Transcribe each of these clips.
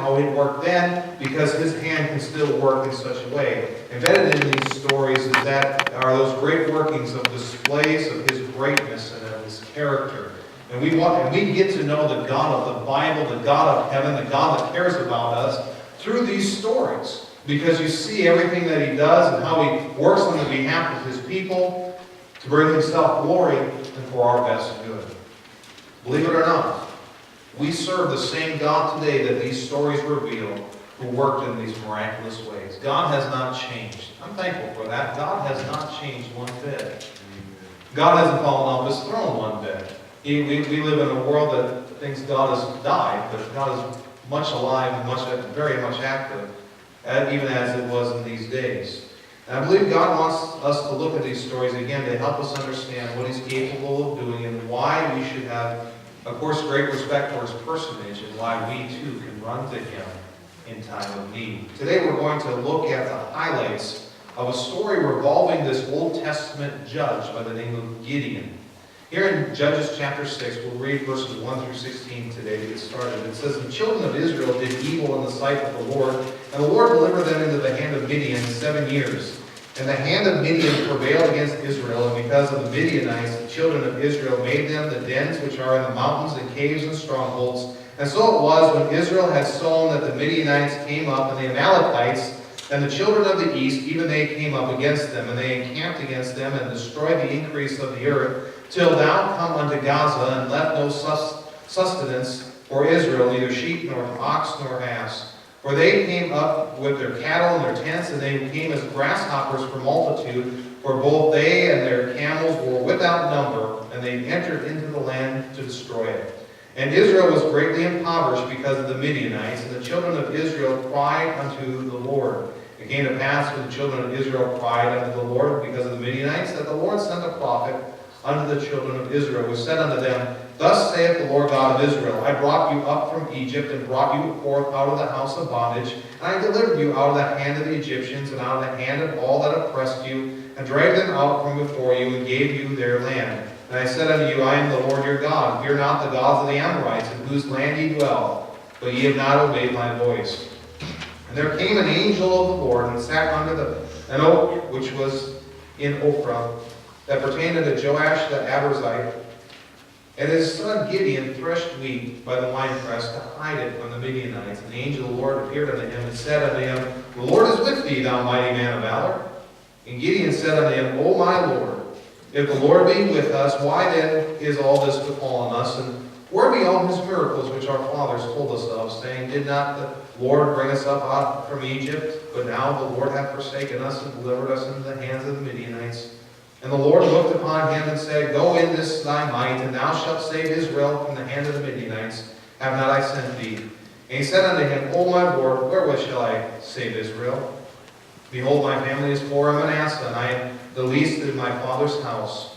how it worked then, because his hand can still work in such a way. Embedded in these stories are those great workings of displays of his greatness and of his character. And we get to know the God of the Bible, the God of heaven, the God that cares about us through these stories. Because you see everything that he does and how he works on the behalf of his people to bring himself glory and for our best good. Believe it or not, we serve the same God today that these stories reveal, who worked in these miraculous ways. God has not changed. I'm thankful for that. God has not changed one bit. God hasn't fallen off his throne one bit. We live in a world that thinks God has died, but God is much alive and very much active, even as it was in these days. And I believe God wants us to look at these stories again to help us understand what he's capable of doing and why we should have, of course, great respect for his personage and why we too can run to him in time of need. Today we're going to look at the highlights of a story revolving this Old Testament judge by the name of Gideon. Here in Judges chapter 6, we'll read verses 1 through 16 today to get started. It says, "The children of Israel did evil in the sight of the Lord, and the Lord delivered them into the hand of Midian 7 years. And the hand of Midian prevailed against Israel, and because of the Midianites, the children of Israel made them the dens which are in the mountains and caves and strongholds. And so it was, when Israel had sown, that the Midianites came up, and the Amalekites, and the children of the east, even they came up against them, and they encamped against them, and destroyed the increase of the earth, till thou come unto Gaza, and left no sustenance for Israel, neither sheep, nor ox, nor ass. For they came up with their cattle and their tents, and they came as grasshoppers for multitude, for both they and their camels were without number, and they entered into the land to destroy it. And Israel was greatly impoverished because of the Midianites, and the children of Israel cried unto the Lord. It came to pass, when the children of Israel cried unto the Lord because of the Midianites, that the Lord sent a prophet unto the children of Israel, who said unto them, Thus saith the Lord God of Israel, I brought you up from Egypt, and brought you forth out of the house of bondage, and I delivered you out of the hand of the Egyptians, and out of the hand of all that oppressed you, and dragged them out from before you, and gave you their land. And I said unto you, I am the Lord your God. Fear not the gods of the Amorites, in whose land ye dwell, but ye have not obeyed my voice. And there came an angel of the Lord, and sat under an oak which was in Ophrah, that pertained unto Joash the Abiezrite. And his son Gideon threshed wheat by the winepress to hide it from the Midianites. And the angel of the Lord appeared unto him, and said unto him, The Lord is with thee, thou mighty man of valor. And Gideon said unto him, O my Lord, if the Lord be with us, why then is all this befallen us? And where be all his miracles which our fathers told us of, saying, Did not the Lord bring us up out from Egypt? But now the Lord hath forsaken us, and delivered us into the hands of the Midianites. And the Lord looked upon him, and said, Go in this thy might, and thou shalt save Israel from the hand of the Midianites. Have not I sent thee? And he said unto him, O my Lord, wherewith shall I save Israel? Behold, my family is poor in Manasseh, and I am the least in my father's house.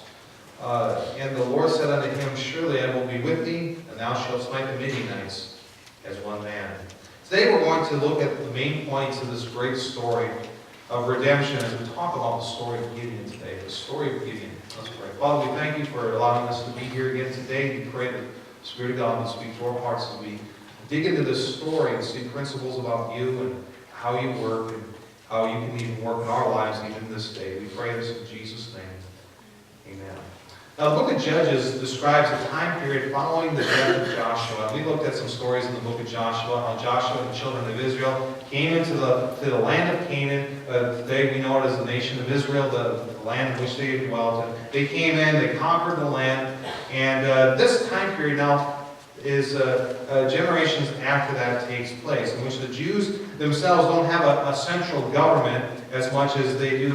And the Lord said unto him, Surely I will be with thee, and thou shalt smite the Midianites as one man. Today we're going to look at the main points of this great story of redemption as we talk about the story of Gideon today. The story of Gideon. Let's pray. Father, we thank you for allowing us to be here again today. We pray that the Spirit of God will speak to our hearts as we dig into this story and see principles about you and how you work and how you can even work in our lives even this day. We pray this in Jesus' name. Amen. Now, the book of Judges describes a time period following the death of Joshua. We looked at some stories in the book of Joshua, how Joshua and the children of Israel came into the land of Canaan. Today we know it as the nation of Israel, the land in which they dwelt. And they came in, they conquered the land, and this time period now is generations after that takes place, in which the Jews themselves don't have a central government as much as they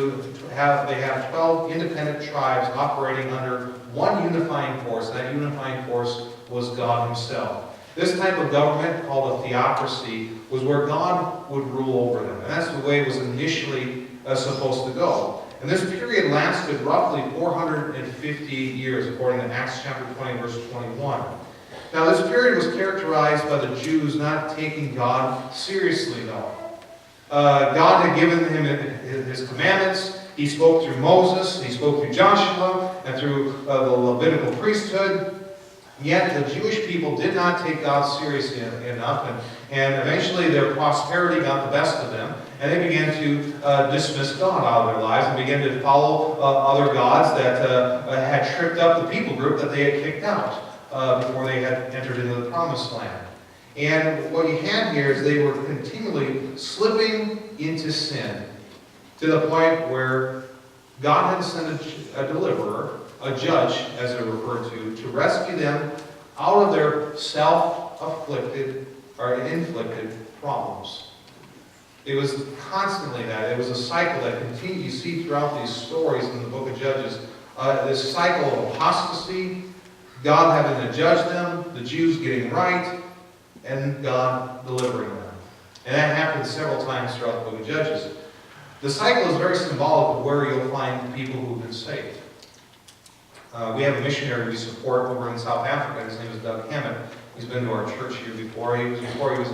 have 12 independent tribes operating under one unifying force. That unifying force was God himself. This type of government, called a theocracy, was where God would rule over them. And that's the way it was initially supposed to go. And this period lasted roughly 450 years, according to Acts chapter 20, verse 21. Now, this period was characterized by the Jews not taking God seriously, though. God had given him his commandments. He spoke through Moses. He spoke through Joshua and through the Levitical priesthood. Yet the Jewish people did not take God seriously enough, and eventually their prosperity got the best of them, and they began to dismiss God out of their lives and began to follow other gods that had tripped up the people group that they had kicked out before they had entered into the Promised Land. And what you had here is they were continually slipping into sin to the point where God had to send a deliverer, a judge, as they're referred to rescue them out of their self-afflicted or inflicted problems. It was constantly that. It was a cycle that continued. You see throughout these stories in the book of Judges, this cycle of apostasy, God having to judge them, the Jews getting right, and God delivering them. And that happened several times throughout the book of Judges. The cycle is very symbolic of where you'll find people who've been saved. We have a missionary we support over in South Africa. His name is Doug Hammett. He's been to our church here before. Before he was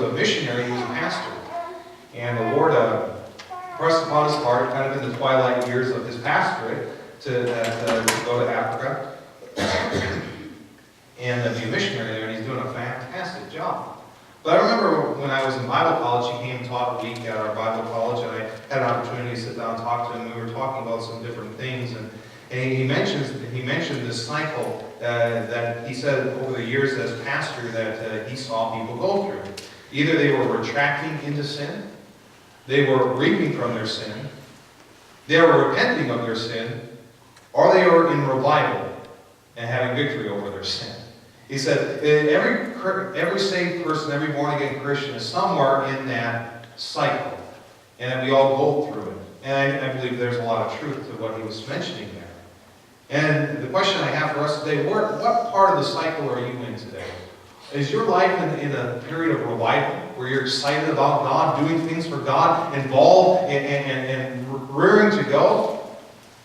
a missionary, he was a pastor. And the Lord pressed upon his heart, kind of in the twilight years of his pastorate, to go to Africa and be a missionary there. And he's doing a fantastic job. But I remember when I was in Bible college, he came and taught a week at our Bible college, and I had an opportunity to sit down and talk to him. We were talking about some different things, and he mentioned this cycle that he said over the years as pastor that he saw people go through. Either they were retracting into sin, they were reaping from their sin, they were repenting of their sin, or they were in revival and having victory over their sin. He said every saved person, every born-again Christian is somewhere in that cycle, and that we all go through it. And I believe there's a lot of truth to what he was mentioning there. And the question I have for us today, what part of the cycle are you in today? Is your life in a period of revival, where you're excited about God, doing things for God, involved and rearing to go?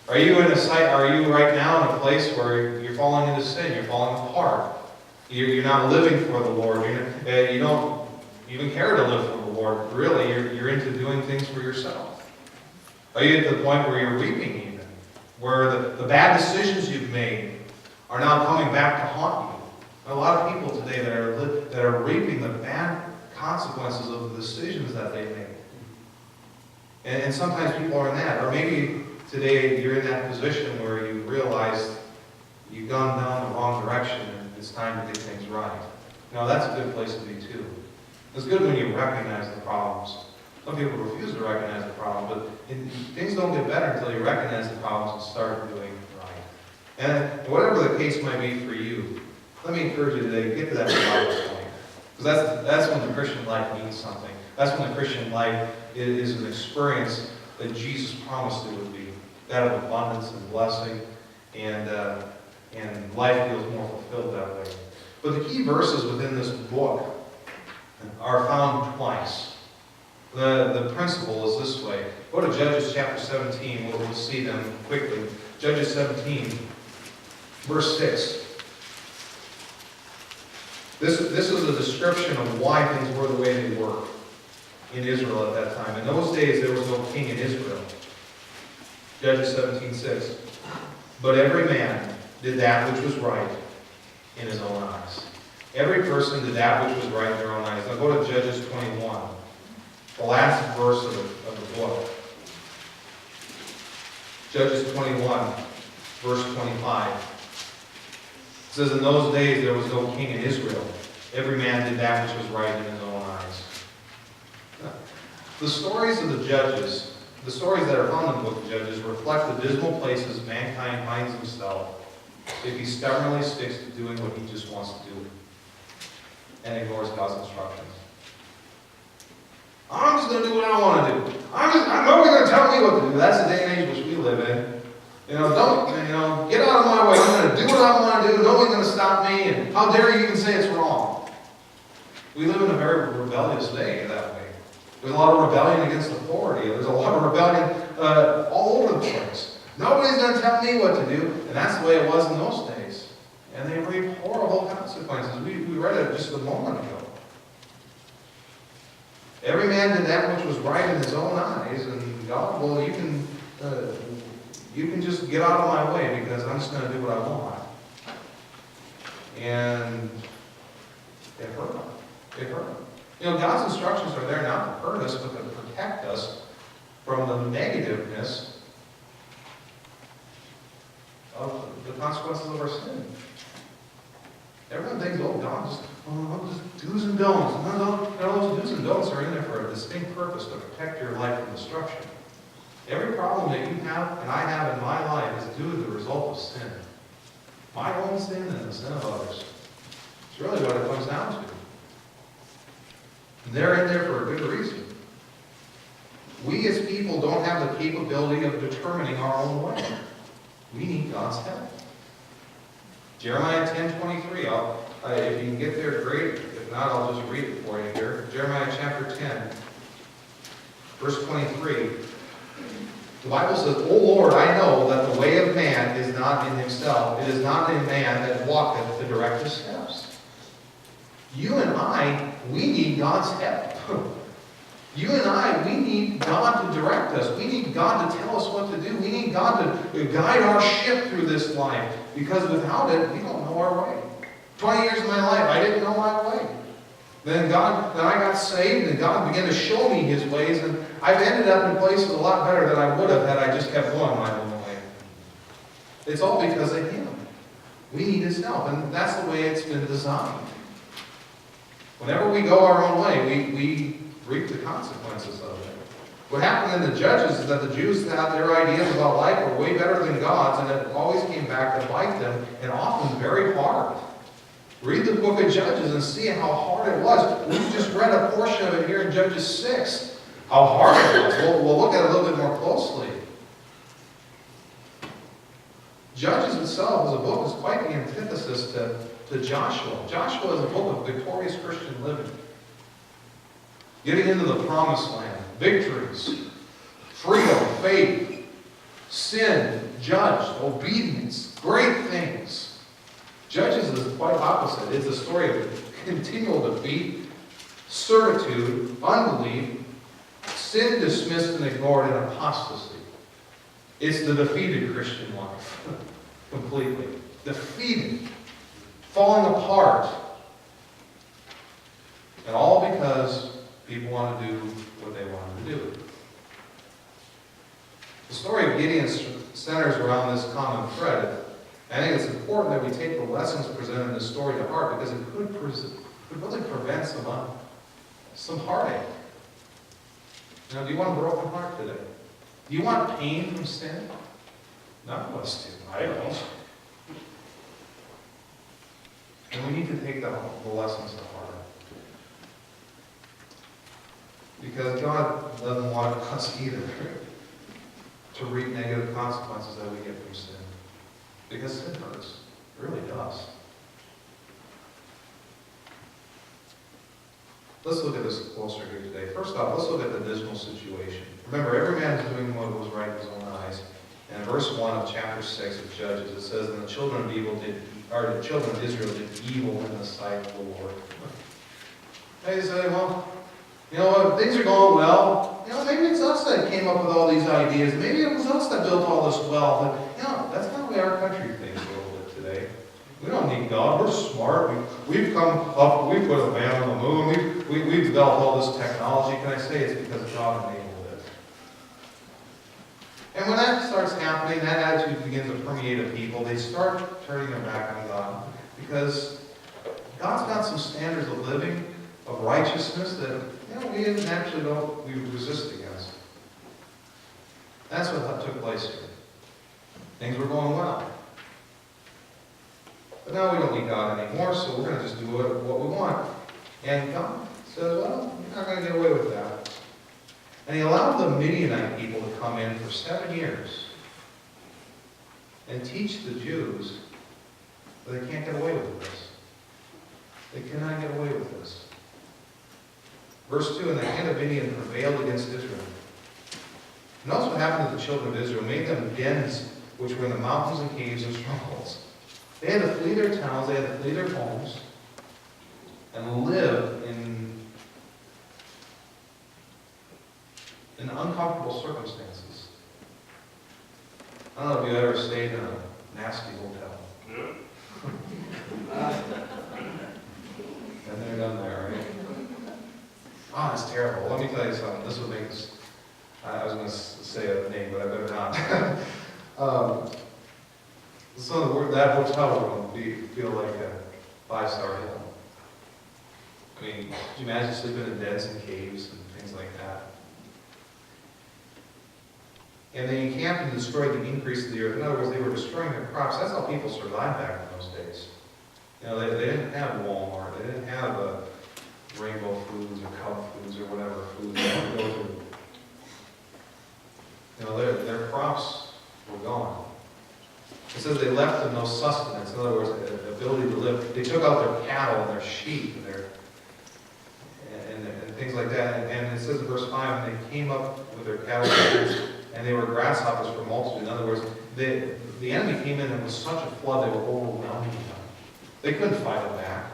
Are you right now in a place where you're falling into sin, you're falling apart? You're not living for the Lord. You don't even care to live for the Lord. Really, you're into doing things for yourself. Are you at the point where you're reaping even? Where the bad decisions you've made are now coming back to haunt you? There are a lot of people today that are reaping the bad consequences of the decisions that they made. And sometimes people are in that. Or maybe today you're in that position where you realize you've gone down the wrong direction and it's time to get things right. That's a good place to be too. It's good when you recognize the problems. Some people refuse to recognize the problem, but things don't get better until you recognize the problems and start doing right. And whatever the case might be for you, let me encourage you today to get to that revival point. Because that's when the Christian life means something. That's when the Christian life is an experience that Jesus promised it would be. That of abundance and blessing, and life feels more fulfilled that way. But the key verses within this book are found twice. The principle is this way. Go to Judges chapter 17. We'll see them quickly. Judges 17, verse 6. This is a description of why things were the way they were in Israel at that time. In those days, there was no king in Israel. Judges 17:6. But every man did that which was right in his own eyes. Every person did that which was right in their own eyes. Now go to Judges 21, the last verse of the book. Judges 21, verse 25. It says, in those days there was no king in Israel. Every man did that which was right in his own eyes. The stories of the Judges, the stories that are found in the book of Judges, reflect the dismal places mankind finds himself if he stubbornly sticks to doing what he just wants to do and ignores God's instructions. I'm just going to do what I want to do. Nobody's going to tell me what to do. That's the day and age which we live in. Get out of my way. I'm going to do what I want to do. Nobody's going to stop me. And how dare you even say it's wrong? We live in a very rebellious day that way. There's a lot of rebellion against authority. There's a lot of rebellion all over the place. Nobody's going to tell me what to do. And that's the way it was in those days. And they reap horrible consequences. We read it just a moment ago. Every man did that which was right in his own eyes. And God, well, you can just get out of my way because I'm just going to do what I want. And it hurt them. It hurt them. You know, God's instructions are there not to hurt us, but to protect us from the negativeness of the consequences of our sin. Everyone thinks, oh, God, just do's and don'ts. No, those do's and don'ts are in there for a distinct purpose, to protect your life from destruction. Every problem that you have and I have in my life is due to the result of sin. My own sin and the sin of others. It's really what it comes down to. And they're in there for a good reason. We as people don't have the capability of determining our own way. We need God's help. Jeremiah 10:23. If you can get there, great. If not, I'll just read it for you here. Jeremiah chapter 10, verse 23. The Bible says, O Lord, I know that the way of man is not in himself. It is not in man that walketh to direct his steps. You and I, we need God's help. You and I, we need God to direct us. We need God to tell us what to do. We need God to guide our ship through this life. Because without it, we don't know our way. 20 years of my life, I didn't know my way. Then I got saved, and God began to show me His ways, and I've ended up in places a lot better than I would have had I just kept going my own way. It's all because of Him. We need His help, and that's the way it's been designed. Whenever we go our own way, we reap the consequences of it. What happened in the Judges is that the Jews thought their ideas about life were way better than God's, and it always came back to bite them, and often very hard. Read the book of Judges and see how hard it was. We just read a portion of it here in Judges 6. How hard it was. We'll look at it a little bit more closely. Judges itself as a book is quite the antithesis to Joshua. Joshua is a book of victorious Christian living. Getting into the promised land. Victories. Freedom. Faith. Sin. Judged. Obedience. Great things. Judges is quite opposite. It's a story of continual defeat, servitude, unbelief, sin dismissed and ignored, and apostasy. It's the defeated Christian life. Completely. Defeated. Falling apart. And all because people want to do what they want to do. The story of Gideon centers around this common thread. I think it's important that we take the lessons presented in this story to heart, because it could really prevent some heartache. Now, do you want a broken heart today? Do you want pain from sin? None of us do. I don't. And we need to take the lessons to heart. Because God doesn't want us either to reap negative consequences that we get from sin. Because sin hurts. It really does. Let's look at this closer here today. First off, let's look at the dismal situation. Remember, every man is doing what was right in his own eyes. And in verse 1 of chapter 6 of Judges, it says, and the children of Israel did evil in the sight of the Lord. And you say, well, you know what, things are going well. You know, maybe it's us that came up with all these ideas. Maybe it was us that built all this wealth. And, you know, that's not the way our country thinks a little bit today. We don't need God. We're smart. We've come up. We put a man on the moon. We've developed all this technology. Can I say it's because God enabled it? And when that starts happening, that attitude begins to permeate a people. They start turning their back on God, because God's got some standards of living, of righteousness that we naturally we resist against. That's what took place here. Things were going well. But now we don't need God anymore, so we're going to just do what we want. And God says, well, you're not going to get away with that. And He allowed the Midianite people to come in for 7 years and teach the Jews that they can't get away with this. They cannot get away with this. Verse 2, and the hand of Midian prevailed against Israel. Notice what happened to the children of Israel. Made them dens which were in the mountains and caves and strongholds. They had to flee their towns, they had to flee their homes, and live in uncomfortable circumstances. I don't know if you've ever stayed in a nasty hotel. Oh, that's terrible. Let me tell you something. This would make us, I was going to say a name, but I better not. That hotel room would feel like a 5-star hill. I mean, could you imagine sleeping in dens and caves and things like that? And they encamped and destroyed the increase of the earth. In other words, they were destroying their crops. That's how people survived back in those days. You know, they didn't have Walmart. They didn't have Rainbow Foods or Cub Foods or whatever foods they would go to. You know, their crops were gone. It says they left them no sustenance. In other words, the ability to live. They took out their cattle and their sheep and things like that. And it says in verse 5, and they came up with their cattle and they were grasshoppers for multitude. In other words, the enemy came in and was such a flood they were overwhelming them. They couldn't fight it back.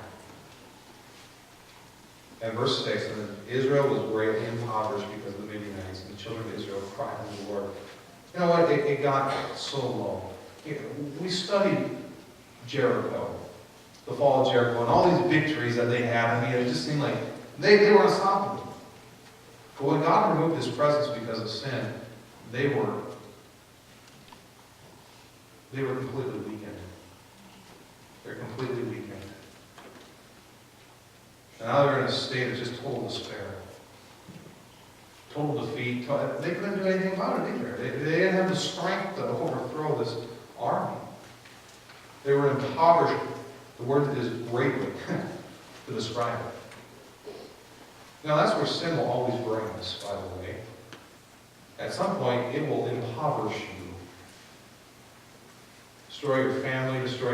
And verse 6, and Israel was greatly impoverished because of the Midianites, and the children of Israel cried unto the Lord. You know what? It got so low. We studied Jericho, the fall of Jericho, and all these victories that they had. I mean, it just seemed like they were unstoppable. But when God removed His presence because of sin, they were completely weakened. They're completely weakened. And now they're in a state of just total despair. Total defeat. They couldn't do anything about it either. They didn't have the strength to overthrow this army. They were impoverished. The word is greatly to describe it. Now that's where sin will always bring us, by the way. At some point, it will impoverish you. Destroy your family, destroy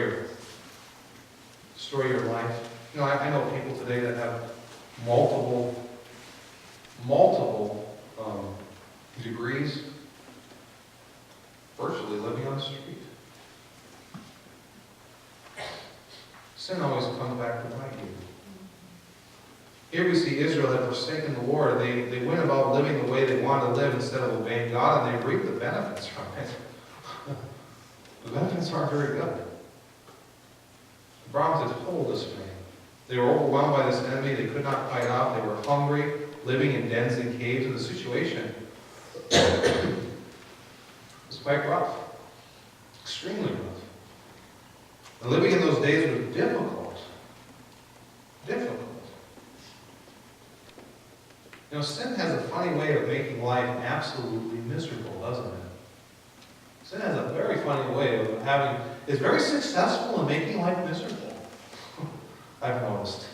your life. You know, I know people today that have multiple degrees, virtually living on the street. Sin always comes back to bite you. Here we see Israel had forsaken the Lord. They went about living the way they wanted to live instead of obeying God, and they reaped the benefits from it. The benefits aren't very good. The problem is total dismay. They were overwhelmed by this enemy. They could not fight off. They were hungry, living in dens and caves, and the situation was quite rough. Extremely rough. And living in those days was difficult. Difficult. You know, sin has a funny way of making life absolutely miserable, doesn't it? Sin has a very funny way of it's very successful in making life miserable. I've noticed.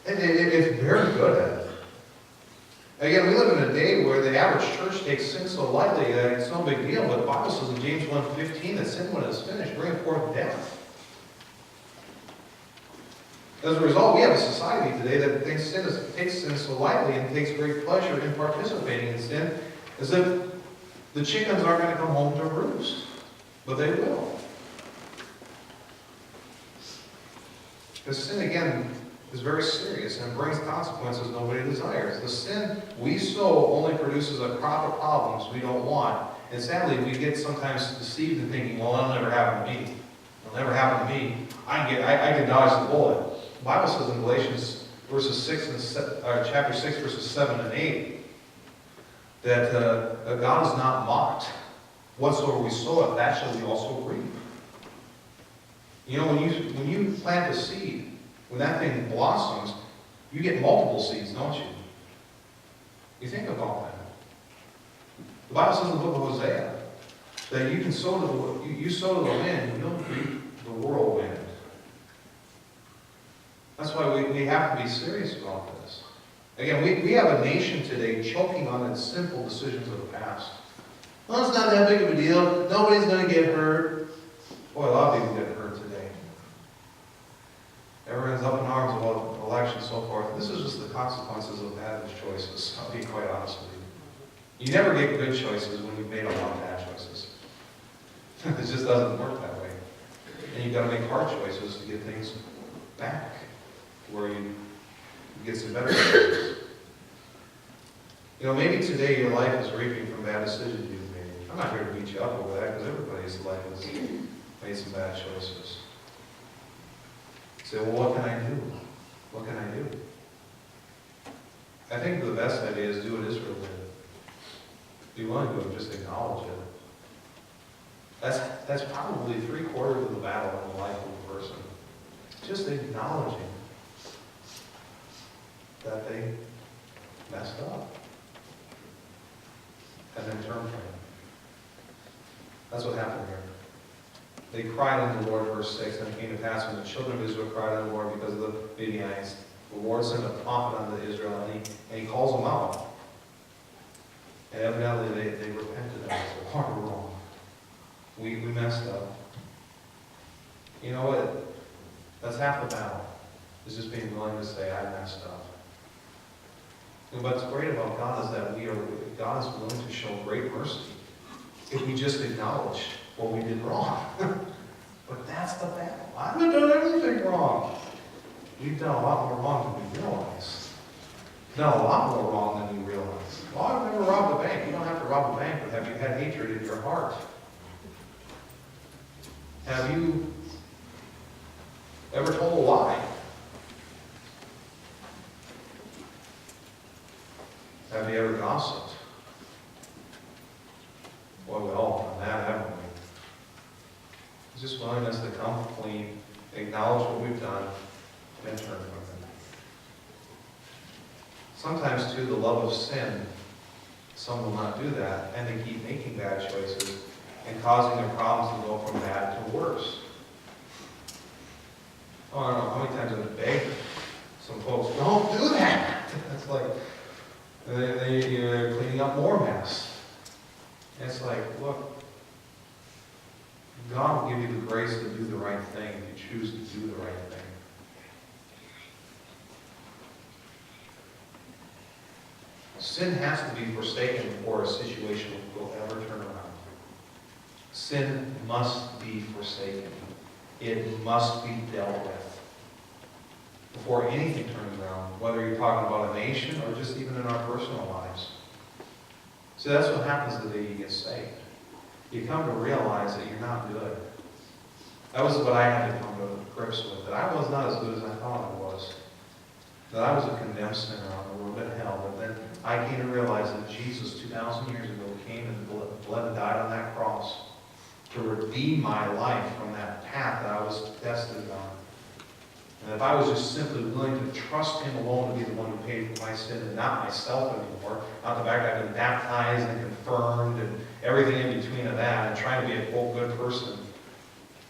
It's very good at it. Again, we live in a day where the average church takes sin so lightly that it's no big deal, but the Bible says in James 1:15 that sin, when it is finished, bringeth forth death. As a result, we have a society today that takes sin so lightly and takes great pleasure in participating in sin, as if the chickens aren't going to come home to roost. But they will. Because sin, again, is very serious and brings consequences nobody desires. The sin we sow only produces a crop of problems we don't want. And sadly, we get sometimes deceived in thinking, well, that'll never happen to me. It'll never happen to me. I can dodge the bullet. The Bible says in Galatians chapter 6, verses 7 and 8, that God is not mocked. Whatsoever we sow, that shall we also reap. You know, when you plant a seed, when that thing blossoms, you get multiple seeds, don't you? You think about that. The Bible says in the book of Hosea that you can sow to the wind, and you'll reap the whirlwind. That's why we have to be serious about this. Again, we have a nation today choking on its sinful decisions of the past. Well, it's not that big of a deal. Nobody's going to get hurt. Boy, a lot of people get hurt today. Everyone's up in arms about elections and so forth. This is just the consequences of bad choices, I'll be quite honest with you. You never get good choices when you've made a lot of bad choices. It just doesn't work that way. And you've got to make hard choices to get things back where you get some better choices. You know, maybe today your life is reaping from bad decisions you've made. I'm not here to beat you up over that, because everybody's life has made some bad choices. You say, well, what can I do? What can I do? think the best idea is do what Israel did. Be willing to just acknowledge it. That's probably 3/4 of the battle in the life of a person. Just acknowledging that they messed up. And then turn from it. That's what happened here. They cried unto the Lord, verse 6, and it came to pass when the children of Israel cried unto the Lord because of the Midianites, the Lord sent a prophet unto Israel, and he calls them out. And evidently they repented and said, Lord, we're wrong. We messed up. You know what? That's half the battle. Is just being willing to say, I messed up. And what's great about God is that God is willing to show great mercy if we just acknowledge what we did wrong. But that's the battle. I haven't done everything wrong. We've done a lot more wrong than we realize. Done a lot more wrong than we realize. Well, I've never robbed a bank. You don't have to rob a bank, but have you had hatred in your heart? Have you ever told a lie? Have you ever gossiped? Well, we all done that, haven't we? It's just willingness to come clean, acknowledge what we've done, and turn from it. Sometimes, too, the love of sin, some will not do that, and they keep making bad choices and causing their problems to go from bad to worse. Oh, I don't know how many times I've begged some folks, don't do that. It's like, they're cleaning up more mess. And it's like, look, God will give you the grace to do the right thing if you choose to do the right thing. Sin has to be forsaken before a situation will ever turn around. Sin must be forsaken. It must be dealt with before anything turns around, whether you're talking about a nation or just even in our personal lives. So that's what happens the day you get saved. You come to realize that you're not good. That was what I had to come to grips with, that I was not as good as I thought I was. That I was a condemned sinner on the road to hell. But then I came to realize that Jesus, 2,000 years ago, came and bled and died on that cross to redeem my life from that path that I was destined on. And if I was just simply willing to trust Him alone to be the one who paid for my sin and not myself anymore, not the fact that I've been baptized and confirmed and everything in between of that and trying to be a quote good person,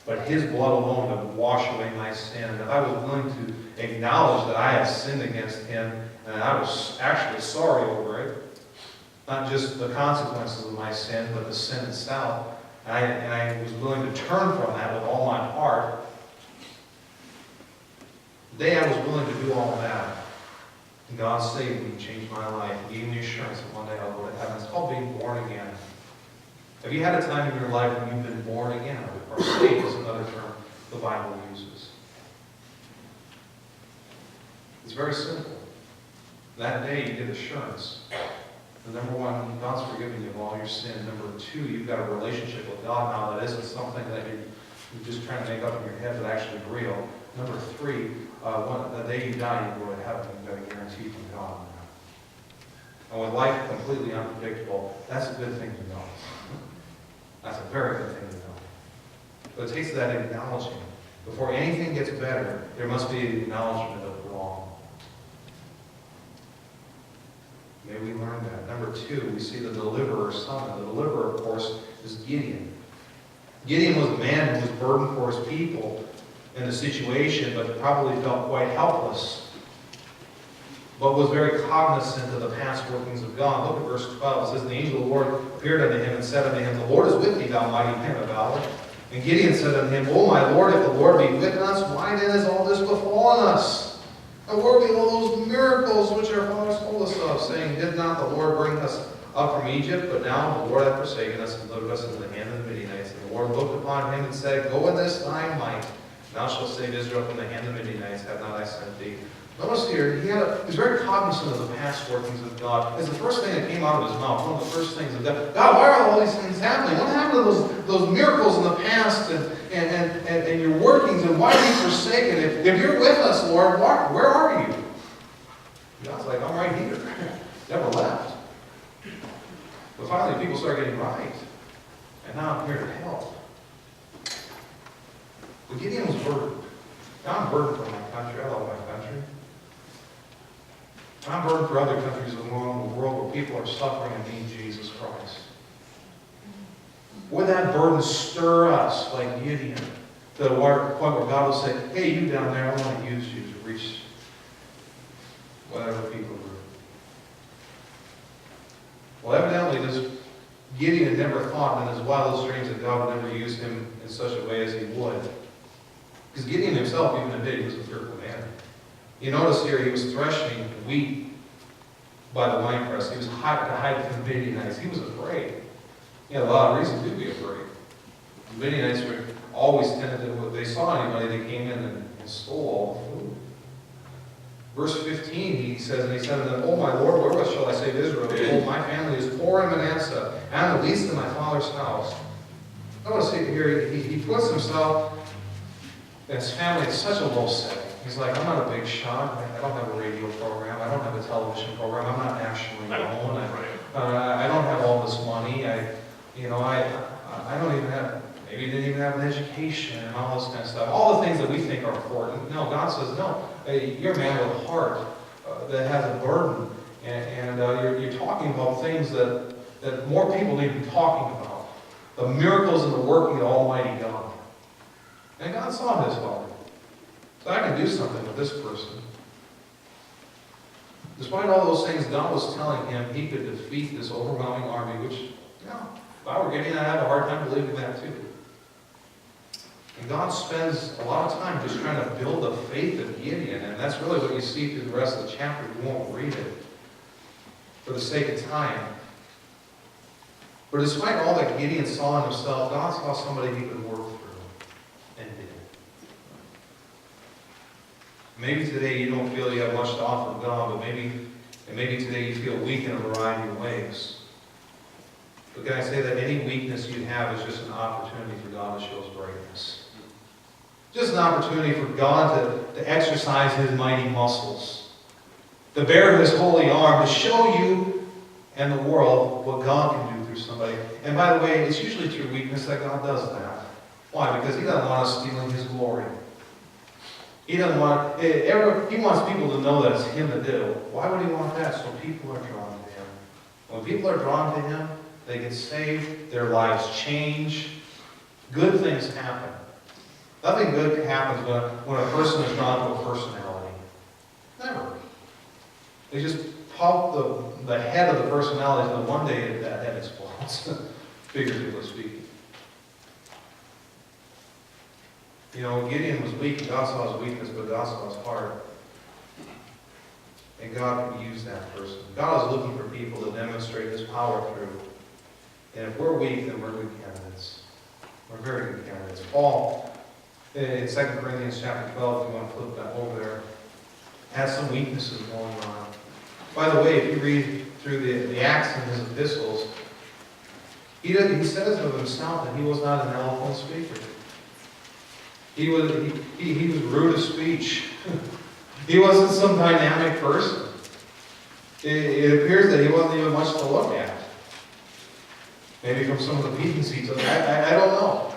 but His blood alone to wash away my sin. And if I was willing to acknowledge that I had sinned against Him and I was actually sorry over it, not just the consequences of my sin, but the sin itself, and I was willing to turn from that with all my heart, the day I was willing to do all of that, God saved me, changed my life, gave me assurance that one day I'll go to heaven. It's called being born again. Have you had a time in your life when you've been born again? Or saved is another term the Bible uses. It's very simple. That day you get assurance. The number one, God's forgiven you of all your sin. Number two, you've got a relationship with God now that isn't something that you're just trying to make up in your head, but actually real. Number three, the day you die, you go to heaven. You've got a guarantee from God. And with life completely unpredictable, that's a good thing to know. That's a very good thing to know. But it takes that acknowledging. Before anything gets better, there must be an acknowledgement of wrong. May we learn that. Number two, we see the deliverer summoned. The deliverer, of course, is Gideon. Gideon was a man who was burdened for his people in the situation, but probably felt quite helpless, but was very cognizant of the past workings of God. Look at verse 12. It says, the angel of the Lord appeared unto him and said unto him, the Lord is with thee, thou mighty man of valor. And Gideon said unto him, O my Lord, if the Lord be with us, why then is all this befallen us? And where be all those miracles which our fathers told us of, saying, did not the Lord bring us up from Egypt? But now the Lord hath forsaken us and delivered us into the hand of the Midianites. And the Lord looked upon him and said, go in this thy might. Thou shalt save Israel from the hand of the Midianites. Have not I sent thee? Notice here, he was very cognizant of the past workings of God. It's the first thing that came out of his mouth. One of the first things of God. God, why are all these things happening? What happened to those miracles in the past and your workings? And why are you forsaken? If you're with us, Lord, where are you? God's like, I'm right here. Never left. But finally, people start getting right. And now I'm here to help. But Gideon was burdened. Now I'm burdened for my country. I love my country. I'm burdened for other countries along the world where people are suffering and need Jesus Christ. Would that burden stir us like Gideon to the point where God will say, hey, you down there, I want to use you to reach whatever people group. Well, evidently, this Gideon had never thought in his wildest dreams that God would ever use him in such a way as he would. Because Gideon himself even admitted he was a fearful man. You notice here he was threshing wheat by the winepress. He was hiding from the Midianites. He was afraid. He had a lot of reason to be afraid. The Midianites were always tended to, if they saw anybody, they came in and stole all the food. Verse 15, he says, and he said to them, Oh, my Lord, wherewith shall I save Israel? Behold, my family is poor in Manasseh, and I am the least in my father's house. I want to see here, he puts himself and his family in such a low setting. He's like, I'm not a big shot. I don't have a radio program. I don't have a television program. I'm not nationally known. I don't have all this money. I don't even have, maybe didn't even have an education and all this kind of stuff. All the things that we think are important. No, God says, no, you're a man with a heart that has a burden. And you're talking about things that more people need to be talking about. The miracles and the working of Almighty God. And God saw his heart. So I can do something with this person. Despite all those things, God was telling him he could defeat this overwhelming army, which, if I were Gideon, I'd have a hard time believing that too. And God spends a lot of time just trying to build the faith of Gideon, and that's really what you see through the rest of the chapter. You won't read it for the sake of time. But despite all that Gideon saw in himself, God saw somebody he could work through, and did. Maybe today you don't feel you have much to offer God, but maybe today you feel weak in a variety of ways. But can I say that any weakness you have is just an opportunity for God to show his greatness? Just an opportunity for God to exercise his mighty muscles, to bear his holy arm, to show you and the world what God can do through somebody. And by the way, it's usually through weakness that God does that. Why? Because he doesn't want us stealing his glory. He wants people to know that it's him that did it. Why would he want that? So people are drawn to him. When people are drawn to him, they get saved, their lives change, good things happen. Nothing good happens when a person is drawn to a personality. Never. They just pop the head of the personality, and one day that head explodes, figuratively speaking. Gideon was weak, and God saw his weakness, but God saw his heart. And God can use that person. God is looking for people to demonstrate his power through. And if we're weak, then we're good candidates. We're very good candidates. Paul, in 2 Corinthians chapter 12, if you want to flip that over there, has some weaknesses going on. By the way, if you read through the Acts and his epistles, he says of himself that he was not an eloquent speaker. He was rude of speech. He wasn't some dynamic person. It appears that he wasn't even much to look at. Maybe from some of the meetings he took. I don't know.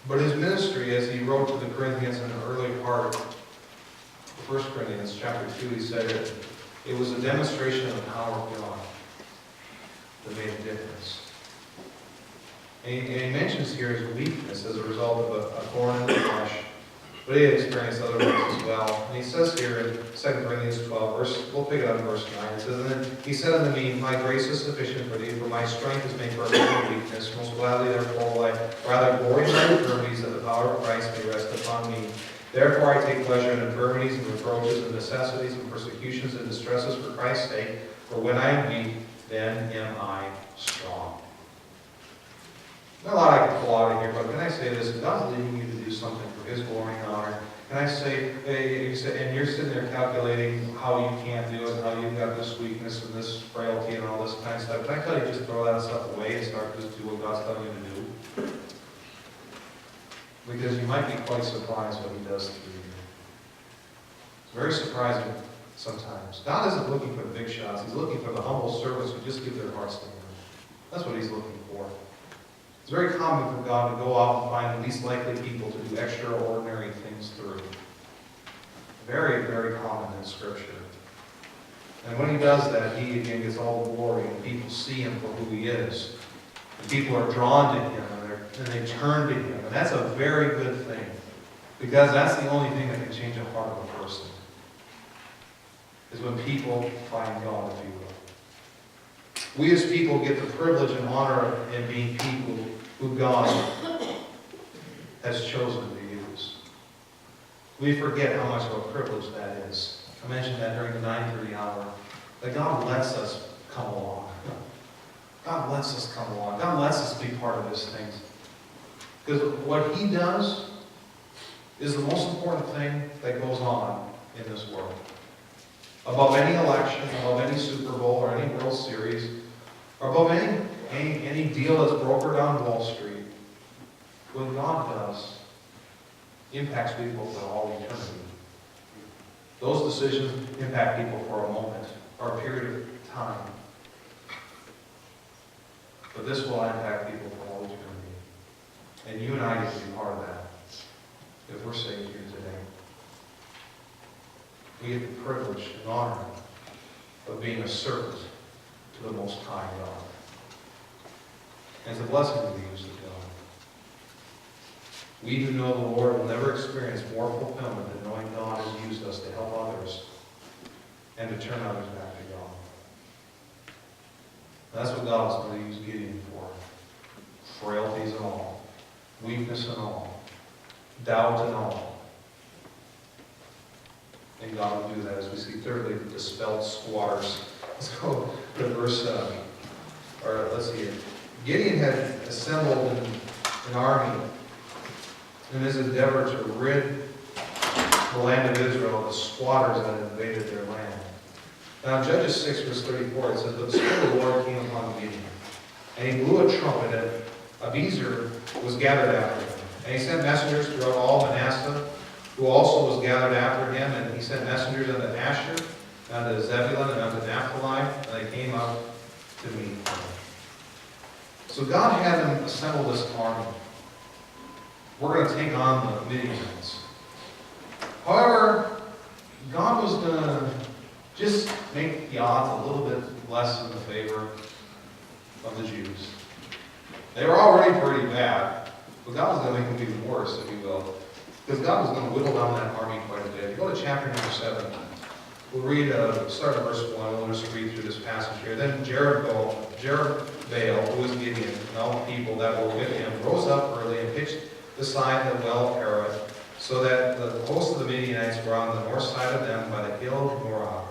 But his ministry, as he wrote to the Corinthians in the early part, 1 Corinthians chapter 2, he said it was a demonstration of the power of God that made a difference. And he mentions here his weakness as a result of a thorn in the flesh. But he had experienced other ones as well. And he says here in 2 Corinthians 12, we'll pick it up in verse 9. It says, And then he said unto me, My grace is sufficient for thee, for my strength is made perfect in weakness. Most gladly therefore will I rather glory in my infirmities, that the power of Christ may rest upon me. Therefore I take pleasure in infirmities and reproaches and necessities and persecutions and distresses for Christ's sake. For when I am weak, then am I strong. Not a lot I can pull out of here, but can I say this? God's leading you to do something for his glory and honor. Can I say, and you're sitting there calculating how you can't do it, how you've got this weakness and this frailty and all this kind of stuff. Can I tell you, just throw that stuff away and start just do what God's telling you to do? Because you might be quite surprised what he does through you. Very surprising sometimes. God isn't looking for the big shots. He's looking for the humble servants who just give their hearts to Him. That's what He's looking for. It's very common for God to go out and find the least likely people to do extraordinary things through. Very, very common in Scripture. And when He does that, He again gets all the glory, and people see Him for who He is. And people are drawn to Him, and they turn to Him. And that's a very good thing, because that's the only thing that can change the heart of a person, is when people find God, if you will. We as people get the privilege and honor in being people who God has chosen to use. We forget how much of a privilege that is. I mentioned that during the 9:30 hour, that God lets us come along. God lets us come along. God lets us be part of His things. Because what He does is the most important thing that goes on in this world. Above any election, above any Super Bowl or any World Series, or above any deal that's brokered on Wall Street, what God does impacts people for all eternity. Those decisions impact people for a moment, or a period of time. But this will impact people for all eternity. And you and I get to be part of that, if we're saved here today. We get the privilege and honor of being a servant to the Most High God. And it's a blessing to be used of God. We who know the Lord will never experience more fulfillment than knowing God has used us to help others and to turn others back to God. And that's what God was going to use Gideon for. Frailties and all, weakness and all, doubt and all. And God will do that, as we see thirdly, the dispelled squatters. Let's go to verse 7. Or let's see here. Gideon had assembled an army in his endeavor to rid the land of Israel of the squatters that had invaded their land. Now in Judges 6, verse 34, it says, "But the Spirit of the Lord came upon Gideon, and he blew a trumpet, and Abiezer was gathered after him. And he sent messengers throughout all Manasseh, who also was gathered after him, and he sent messengers unto Asher, and unto Zebulun, and unto Naphtali, and they came up to meet him." So God had them assemble this army. We're going to take on the Midianites. However, God was going to just make the odds a little bit less in the favor of the Jews. They were already pretty bad, but God was going to make them even worse, if you will. Because God was going to whittle down that army quite a bit. If you go to chapter number 7, we'll read, start at verse 1, we'll just read through this passage here. Then Jerubbaal, who was Gideon, and all the people that were with him, rose up early and pitched beside the well of Perah, so that the host of the Midianites were on the north side of them by the hill of Morah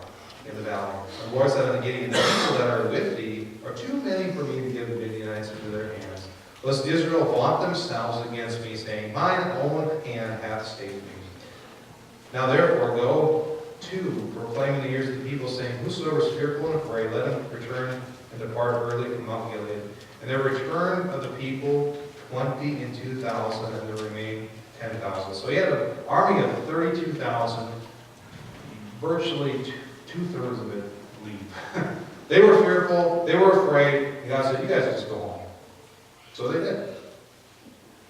in the valley. And the Lord said unto Gideon, "The people that are with thee are too many for me to give the Midianites into their hands. Lest Israel vaunt themselves against me, saying, Mine own hand hath saved me. Now therefore go to, proclaim in the ears of the people, saying, Whosoever is fearful and afraid, let him return and depart early from Mount Gilead. And there return of the people 22,000, and there remain 10,000. So he had an army of 32,000, virtually two-thirds of it leave. They were fearful, they were afraid, and God said, you guys just go home. So they did.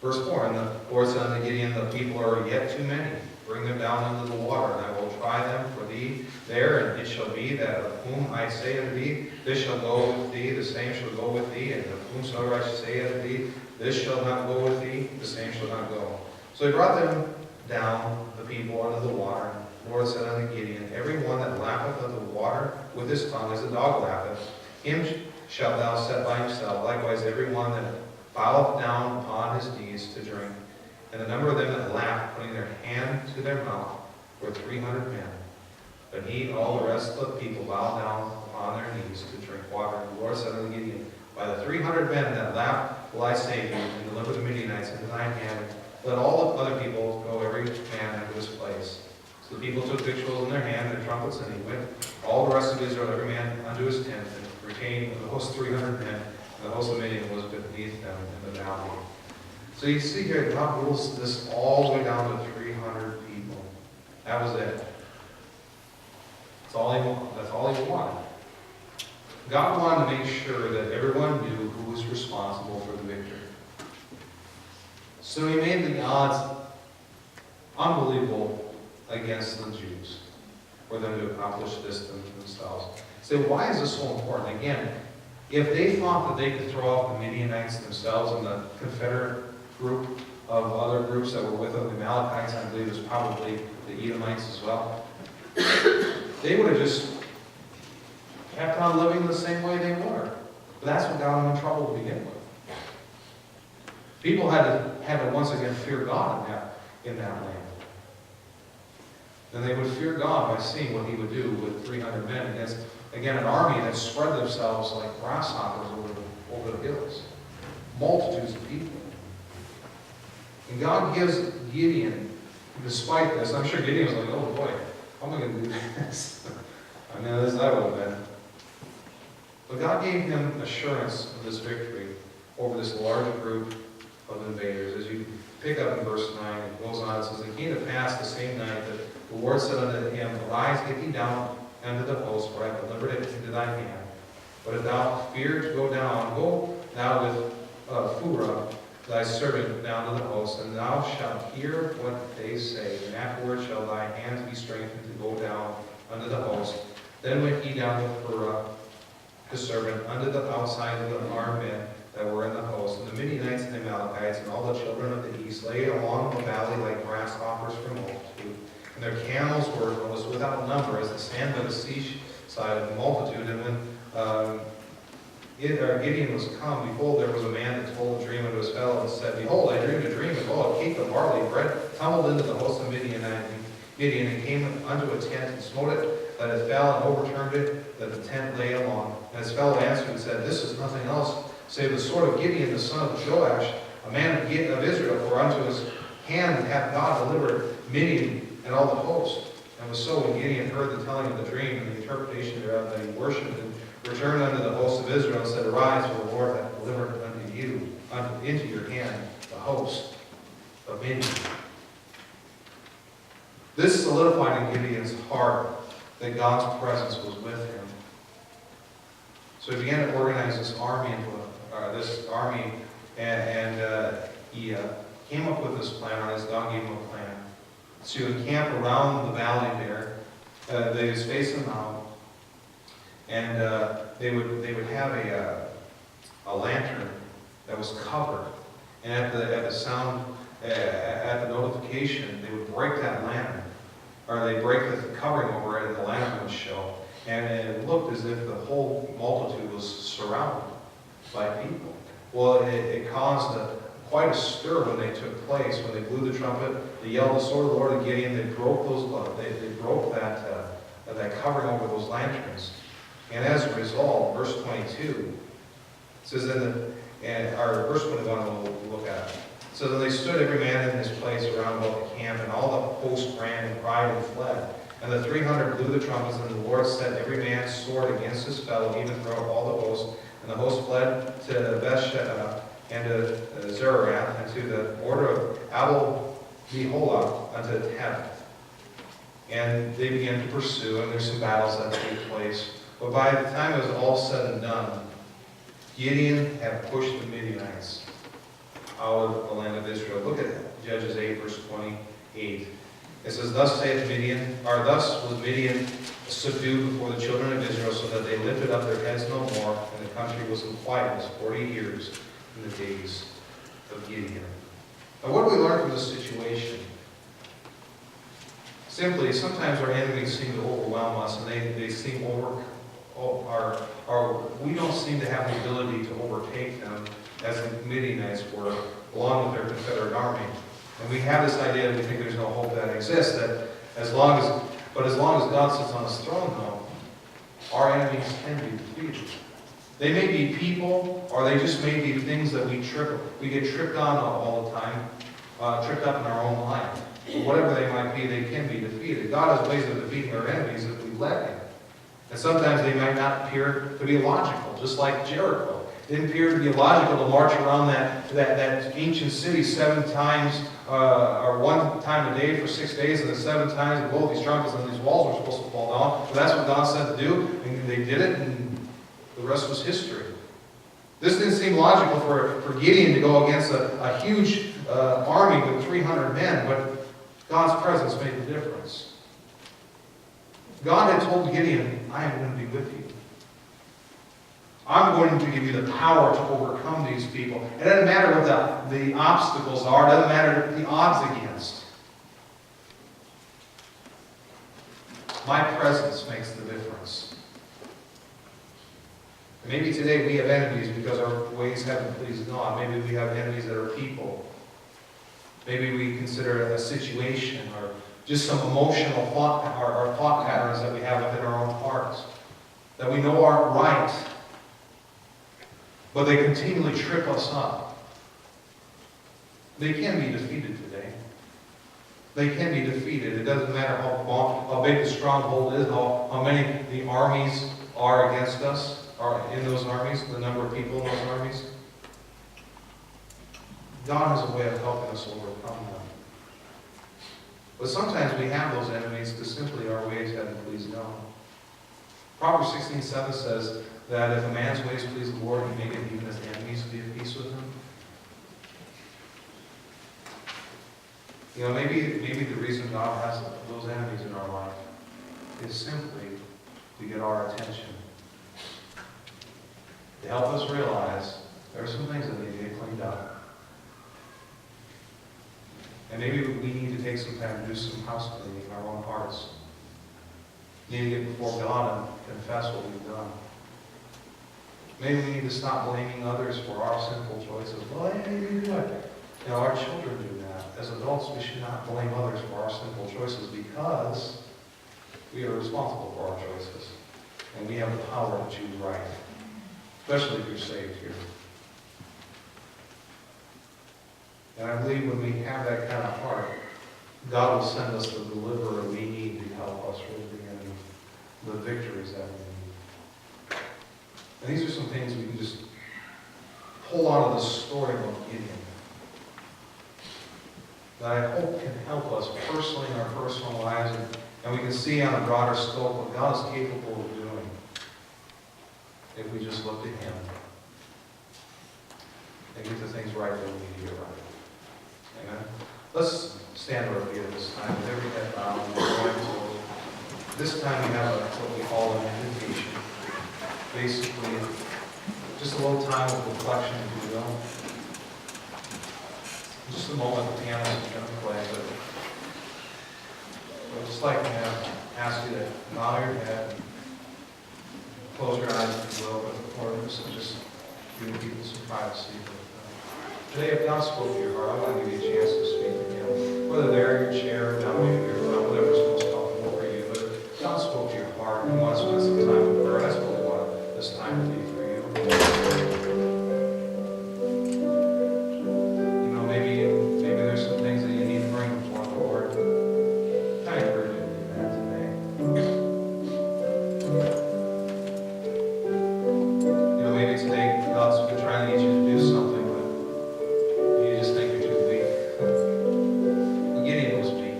Verse 4, and the Lord said unto Gideon, the people are yet too many. Bring them down into the water, and I will try them for thee there, and it shall be that of whom I say unto thee, this shall go with thee, the same shall go with thee, and of whomsoever I shall say unto thee, this shall not go with thee, the same shall not go. So he brought them down, the people, unto the water. The Lord said unto Gideon, every one that lappeth of the water with his tongue as a dog lappeth, him shalt thou set by himself. Likewise every one that boweth down upon his knees to drink. And the number of them that laughed, putting their hand to their mouth, were 300 men. But he and all the rest of the people bowed down upon their knees to drink water. And the Lord said unto Gideon, by the 300 men that laughed will I save you, and deliver the Midianites into thine hand. Let all the other people go every man unto his place. So the people took victuals in their hand, their trumpets, and he went, all the rest of Israel, every man unto his tent, and retained the host 300 men, and the host of Midian was beneath them in the valley. So you see here, God rules this all the way down to 300 people. That was it. That's all he wanted. God wanted to make sure that everyone knew who was responsible for the victory. So he made the odds unbelievable against the Jews for them to accomplish this themselves. So why is this so important? Again, if they thought that they could throw off the Midianites themselves and the Confederate group of other groups that were with them, the Amalekites, I believe it was probably the Edomites as well, they would have just kept on living the same way they were. But that's what got them in trouble to begin with. People had to once again fear God in that land. And they would fear God by seeing what he would do with 300 men against, again, an army that spread themselves like grasshoppers over the hills. Multitudes of people. And God gives Gideon, despite this, I'm sure Gideon was like, oh boy, how am I going to do this? I know this that would have been. But God gave him assurance of this victory over this large group of invaders. As you pick up in verse 9, it goes on, it says, it came to pass the same night that the Lord said unto him, Arise, get thee down unto the host, for I have delivered it into thy hand. But if thou fear to go down, go thou with Phurah, thy servant, down to the host, and thou shalt hear what they say, and afterward shall thy hands be strengthened to go down unto the host. Then went he down with Phurah, his servant, unto the outside of the armed men that were in the host. And the Midianites and the Amalekites and all the children of the east lay along the valley like grasshoppers for multitude. And their camels was without number, as the sand by the seaside of the multitude. And when Gideon was come, behold, there was a man that told a dream unto his fellow, and said, Behold, I dreamed a dream, and behold, a cake of barley bread tumbled into the host of Midian, and came unto a tent, and smote it, that it fell, and overturned it, that the tent lay along. And his fellow answered and said, This is nothing else save the sword of Gideon, the son of Joash, a man of Israel, for unto his hand hath God delivered Midian and all the host. And it was so, when Gideon heard the telling of the dream and the interpretation thereof, that he worshipped and returned unto the host of Israel, and said, Arise, for the Lord hath delivered unto you, into your hand, the host of Midian. This solidified in Gideon's heart that God's presence was with him. So he began to organize this army, and he came up with this plan, or as God gave him a plan, to encamp around the valley there. They was facing out, and they would have a lantern that was covered, and at the sound, at the notification, they would break that lantern, or they break the covering over it, and the lantern would show. And it looked as if the whole multitude was surrounded by people. Well, it caused quite a stir when they took place. When they blew the trumpet, they yelled the sword of the Lord of Gideon. They broke they broke that covering over those lanterns. And as a result, verse 22 says verse 21 we'll look at it. So then they stood every man in his place around about the camp, and all the host ran and cried and fled. And the 300 blew the trumpets, and the Lord set every man's sword against his fellow, even throughout all the host. And the host fled to Bethsheba, and to Zerath, and to the border of Abel-Meholah, unto Tebeth. And they began to pursue, and there's some battles that take place. But by the time it was all said and done, Gideon had pushed the Midianites out of the land of Israel. Look at Judges 8, verse 28. It says, thus was Midian subdued before the children of Israel, so that they lifted up their heads no more, and the country was in quietness 40 years in the days of Gideon. Now, what do we learn from this situation? Simply, sometimes our enemies seem to overwhelm us, and they seem we don't seem to have the ability to overtake them as the Midianites were, along with their Confederate army. And we have this idea that we think there's no hope that exists, that as long as God sits on his throne, though, our enemies can be defeated. They may be people, or they just may be things that we get tripped on all the time, tripped up in our own life. But whatever they might be, they can be defeated. God has ways of defeating our enemies if we let him. And sometimes they might not appear to be logical, just like Jericho. Didn't appear to be logical to march around that ancient city 7 times, or 1 time a day for 6 days, and then 7 times and blow these trumpets, and these walls were supposed to fall down. But that's what God said to do, and they did it, and the rest was history. This didn't seem logical for Gideon to go against a huge army with 300 men, but God's presence made the difference. God had told Gideon, I am going to be with you. I'm going to give you the power to overcome these people. It doesn't matter what the obstacles are. It doesn't matter the odds against. My presence makes the difference. And maybe today we have enemies because our ways haven't pleased God. Maybe we have enemies that are people. Maybe we consider it a situation or just some emotional thought patterns that we have within our own hearts that we know aren't right. But they continually trip us up. They can be defeated today. They can be defeated. It doesn't matter how big the stronghold is, how many the armies are against us, are in those armies, the number of people in those armies. God has a way of helping us overcome them. But sometimes we have those enemies because simply our ways haven't pleased God. Proverbs 16:7 says that if a man's ways please the Lord, he maketh even his enemies be at peace with him. You know, maybe the reason God has those enemies in our life is simply to get our attention. To help us realize there are some things that need to get cleaned up. And maybe we need to take some time to do some house cleaning in our own hearts. We need to get before God and confess what we've done. Maybe we need to stop blaming others for our sinful choices. Well, I didn't do it. You know, our children do that. As adults, we should not blame others for our sinful choices because we are responsible for our choices. And we have the power to choose right. Especially if you're saved here. And I believe when we have that kind of heart, God will send us the deliverer we need to help us with the victories that we need. And these are some things we can just pull out of the story of Gideon that I hope can help us personally in our personal lives, and we can see on a broader scope what God is capable of doing if we just look to Him and get the things right that we need to get right. Amen? Let's stand to our feet at this time with every head bowed and going to. This time we have what we call an invitation. Basically, just a little time of reflection, if you will. In just a moment, the piano is going to play, but I'd just like to ask you to bow your head, close your eyes, if you will, but before this, and just giving people some privacy. Today, if God spoke to your heart, I want to give you a chance to speak to Him. Whether they're in your chair, down maybe your front, whatever's most comfortable for you. But God spoke to your heart and you want to spend some time in prayer. That's really what this time to be for you. You know, maybe there's some things that you need to bring before the Lord. I encourage you to do that today. You know, maybe today God's been trying to get you to do something. You just think you're too weak. Gideon was weak.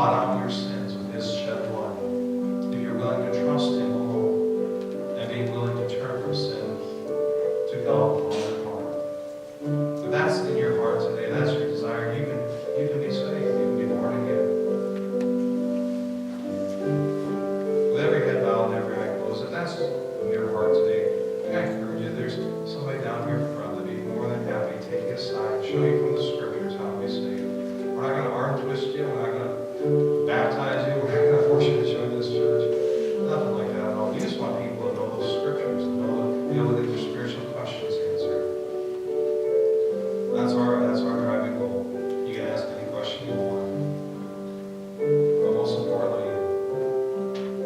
blot out your sins with His shed blood. If you're willing to trust Him alone and being willing to turn from sin to God with all your heart. If that's in your heart today, that's your desire, you can be saved. You can be born again. With every head bowed and every eye closed, if that's in your heart today, I encourage you, there's somebody down here in front that'd be more than happy to take you aside and show you from the scriptures how to be saved. We're not going to arm twist you. We're not going to baptize you. We're not going to force you to join this church. Nothing like that at all. We just want people to know those scriptures and be able to get their spiritual questions answered. That's our driving goal. You can ask any question you want. But most importantly,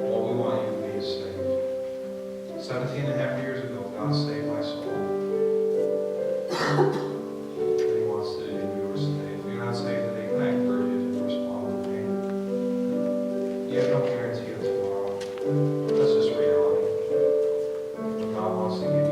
what we want you to be is saved. 17 and a half years ago, God saved my soul. And He wants to do yours today. If you're not saved today, can I encourage you to respond to me? You have no guarantee of tomorrow. That's just reality. But God wants to give you